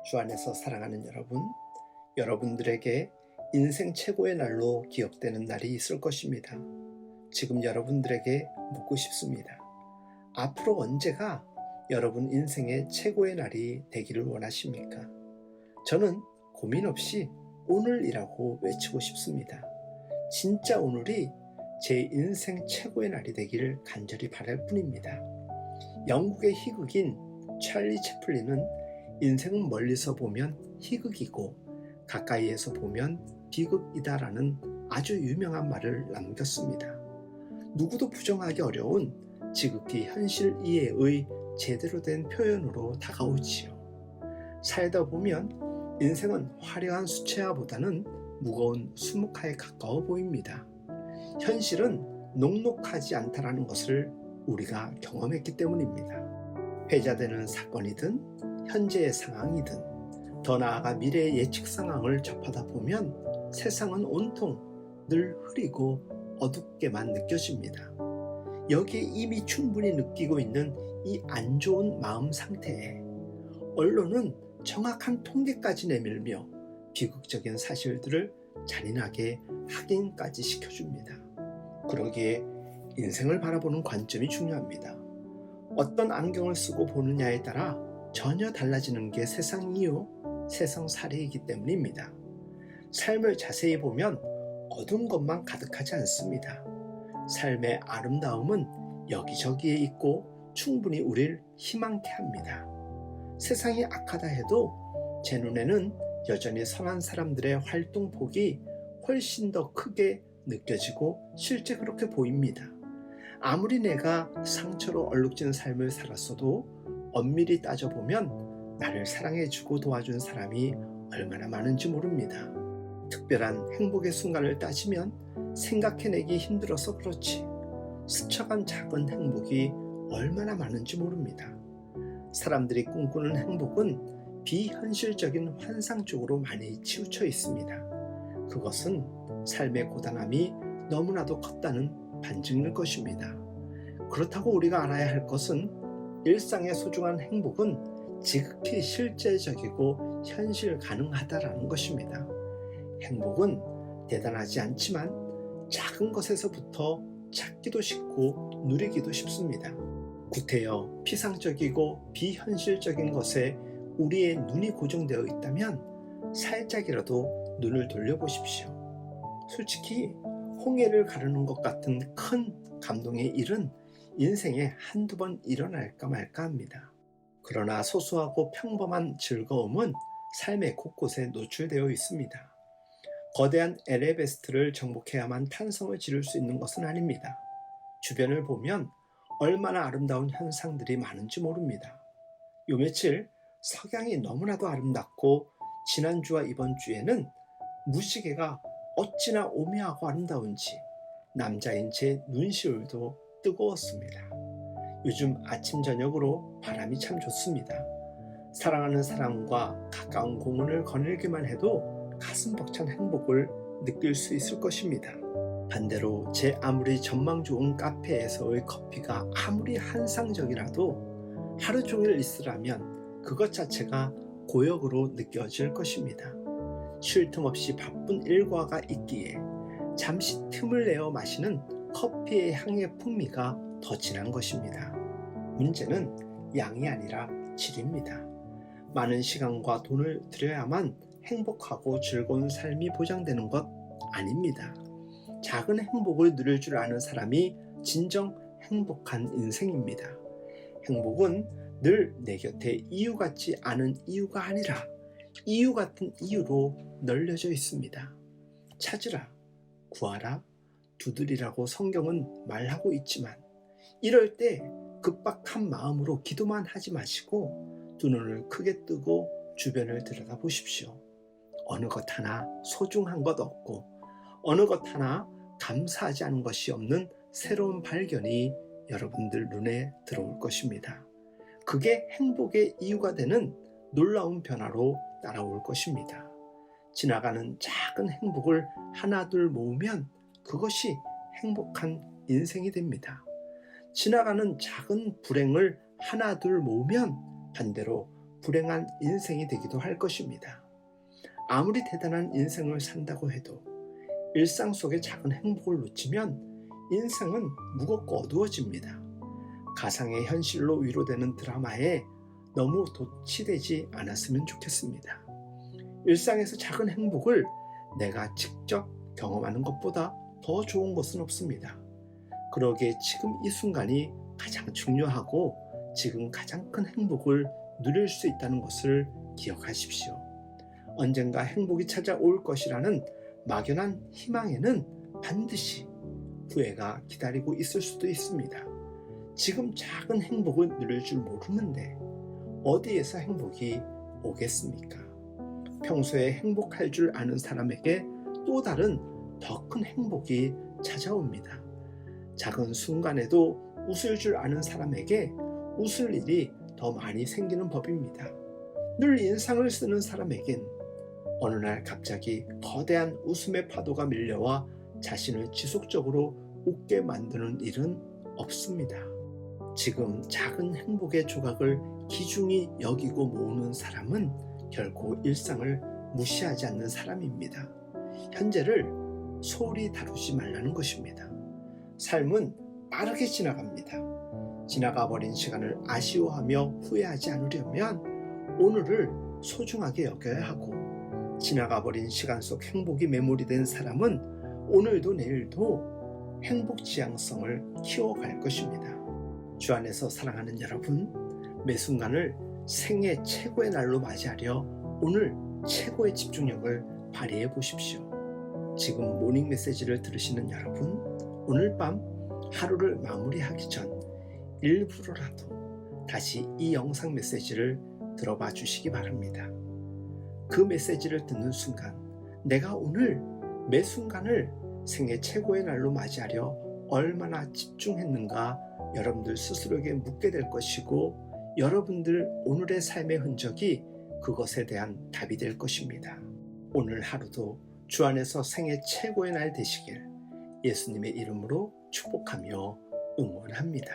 주 안에서 사랑하는 여러분, 여러분들에게 인생 최고의 날로 기억되는 날이 있을 것입니다. 지금 여러분들에게 묻고 싶습니다. 앞으로 언제가 여러분 인생의 최고의 날이 되기를 원하십니까? 저는 고민 없이 오늘이라고 외치고 싶습니다. 진짜 오늘이 제 인생 최고의 날이 되기를 간절히 바랄 뿐입니다. 영국의 희극인 찰리 채플린은 인생은 멀리서 보면 희극이고 가까이에서 보면 비극이다라는 아주 유명한 말을 남겼습니다. 누구도 부정하기 어려운 지극히 현실 이해의 제대로 된 표현으로 다가오지요. 살다 보면 인생은 화려한 수채화보다는 무거운 수묵화에 가까워 보입니다. 현실은 녹록하지 않다라는 것을 우리가 경험했기 때문입니다. 회자되는 사건이든 현재의 상황이든 더 나아가 미래의 예측 상황을 접하다 보면 세상은 온통 늘 흐리고 어둡게만 느껴집니다. 여기에 이미 충분히 느끼고 있는 이 안 좋은 마음 상태에 언론은 정확한 통계까지 내밀며 비극적인 사실들을 잔인하게 확인까지 시켜줍니다. 그러기에 인생을 바라보는 관점이 중요합니다. 어떤 안경을 쓰고 보느냐에 따라 전혀 달라지는 게 세상이요, 세상살이이기 때문입니다. 삶을 자세히 보면 어두운 것만 가득하지 않습니다. 삶의 아름다움은 여기저기에 있고 충분히 우리를 희망케 합니다. 세상이 악하다 해도 제 눈에는 여전히 선한 사람들의 활동폭이 훨씬 더 크게 느껴지고 실제 그렇게 보입니다. 아무리 내가 상처로 얼룩진 삶을 살았어도 엄밀히 따져보면 나를 사랑해주고 도와준 사람이 얼마나 많은지 모릅니다. 특별한 행복의 순간을 따지면 생각해내기 힘들어서 그렇지 스쳐간 작은 행복이 얼마나 많은지 모릅니다. 사람들이 꿈꾸는 행복은 비현실적인 환상 쪽으로 많이 치우쳐 있습니다. 그것은 삶의 고단함이 너무나도 컸다는 반증일 것입니다. 그렇다고 우리가 알아야 할 것은 일상의 소중한 행복은 지극히 실제적이고 현실 가능하다라는 것입니다. 행복은 대단하지 않지만 작은 것에서부터 찾기도 쉽고 누리기도 쉽습니다. 구태여 피상적이고 비현실적인 것에 우리의 눈이 고정되어 있다면 살짝이라도 눈을 돌려보십시오. 솔직히 홍해를 가르는 것 같은 큰 감동의 일은 인생에 한두 번 일어날까 말까 합니다. 그러나 소소하고 평범한 즐거움은 삶의 곳곳에 노출되어 있습니다. 거대한 에베레스트를 정복해야만 탄성을 지를 수 있는 것은 아닙니다. 주변을 보면 얼마나 아름다운 현상들이 많은지 모릅니다. 요 며칠 석양이 너무나도 아름답고 지난주와 이번 주에는 무지개가 어찌나 오묘하고 아름다운지 남자인 제 눈시울도 뜨거웠습니다. 요즘 아침 저녁으로 바람이 참 좋습니다. 사랑하는 사람과 가까운 공원을 거닐기만 해도 가슴 벅찬 행복을 느낄 수 있을 것입니다. 반대로 제 아무리 전망 좋은 카페에서의 커피가 아무리 한상적이라도 하루 종일 있으라면 그것 자체가 고역으로 느껴질 것입니다. 쉴 틈 없이 바쁜 일과가 있기에 잠시 틈을 내어 마시는 커피의 향의 풍미가 더 진한 것입니다. 문제는 양이 아니라 질입니다. 많은 시간과 돈을 들여야만 행복하고 즐거운 삶이 보장되는 것 아닙니다. 작은 행복을 누릴 줄 아는 사람이 진정 행복한 인생입니다. 행복은 늘 내 곁에 이유 같지 않은 이유가 아니라 이유 같은 이유로 널려져 있습니다. 찾으라, 구하라, 두드리라고 성경은 말하고 있지만 이럴 때 급박한 마음으로 기도만 하지 마시고 두 눈을 크게 뜨고 주변을 들여다보십시오. 어느 것 하나 소중한 것 없고 어느 것 하나 감사하지 않은 것이 없는 새로운 발견이 여러분들 눈에 들어올 것입니다. 그게 행복의 이유가 되는 놀라운 변화로 따라올 것입니다. 지나가는 작은 행복을 하나둘 모으면 그것이 행복한 인생이 됩니다. 지나가는 작은 불행을 하나둘 모으면 반대로 불행한 인생이 되기도 할 것입니다. 아무리 대단한 인생을 산다고 해도 일상 속의 작은 행복을 놓치면 인생은 무겁고 어두워집니다. 가상의 현실로 위로되는 드라마에 너무 도취되지 않았으면 좋겠습니다. 일상에서 작은 행복을 내가 직접 경험하는 것보다 더 좋은 것은 없습니다. 그러기에 지금 이 순간이 가장 중요하고 지금 가장 큰 행복을 누릴 수 있다는 것을 기억하십시오. 언젠가 행복이 찾아올 것이라는 막연한 희망에는 반드시 후회가 기다리고 있을 수도 있습니다. 지금 작은 행복을 누릴 줄 모르는데 어디에서 행복이 오겠습니까? 평소에 행복할 줄 아는 사람에게 또 다른 더 큰 행복이 찾아옵니다. 작은 순간에도 웃을 줄 아는 사람에게 웃을 일이 더 많이 생기는 법입니다. 늘 인상을 쓰는 사람에겐 어느 날 갑자기 거대한 웃음의 파도가 밀려와 자신을 지속적으로 웃게 만드는 일은 없습니다. 지금 작은 행복의 조각을 귀중히 여기고 모으는 사람은 결코 일상을 무시하지 않는 사람입니다. 현재를 소홀히 다루지 말라는 것입니다. 삶은 빠르게 지나갑니다. 지나가 버린 시간을 아쉬워하며 후회하지 않으려면 오늘을 소중하게 여겨야 하고, 지나가 버린 시간 속 행복이 메모리된 사람은 오늘도 내일도 행복 지향성을 키워갈 것입니다. 주 안에서 사랑하는 여러분, 매 순간을 생애 최고의 날로 맞이하려 오늘 최고의 집중력을 발휘해 보십시오. 지금 모닝 메시지를 들으시는 여러분, 오늘 밤 하루를 마무리하기 전 일부러라도 다시 이 영상 메시지를 들어봐 주시기 바랍니다. 그 메시지를 듣는 순간 내가 오늘 매 순간을 생애 최고의 날로 맞이하려 얼마나 집중했는가 여러분들 스스로에게 묻게 될 것이고, 여러분들 오늘의 삶의 흔적이 그것에 대한 답이 될 것입니다. 오늘 하루도 주 안에서 생애 최고의 날 되시길 예수님의 이름으로 축복하며 응원합니다.